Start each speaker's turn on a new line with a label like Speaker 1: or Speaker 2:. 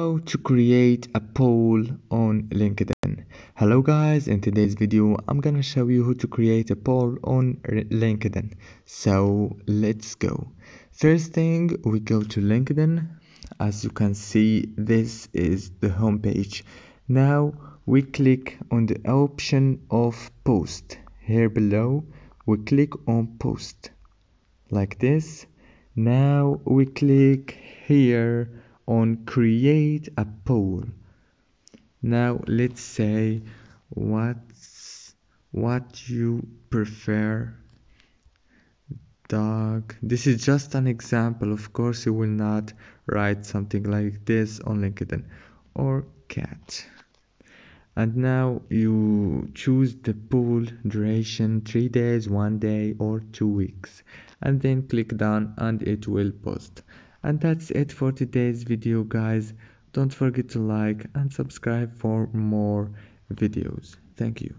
Speaker 1: how to create a poll on LinkedIn. Hello guys, in today's video I'm gonna show you how to create a poll on LinkedIn. So let's go. First thing, we go to LinkedIn. As you can see, this is the home page. Now we click on the option of post. Here below we click on post like this. Now we click here on create a poll. Now let's say what you prefer. Dog. This is just an example. Of course you will not write something like this on LinkedIn. Or cat. And now you choose the poll duration, 3 days, 1 day or 2 weeks, and then click done and it will post. And that's it for today's video guys. Don't forget to like and subscribe for more videos. Thank you.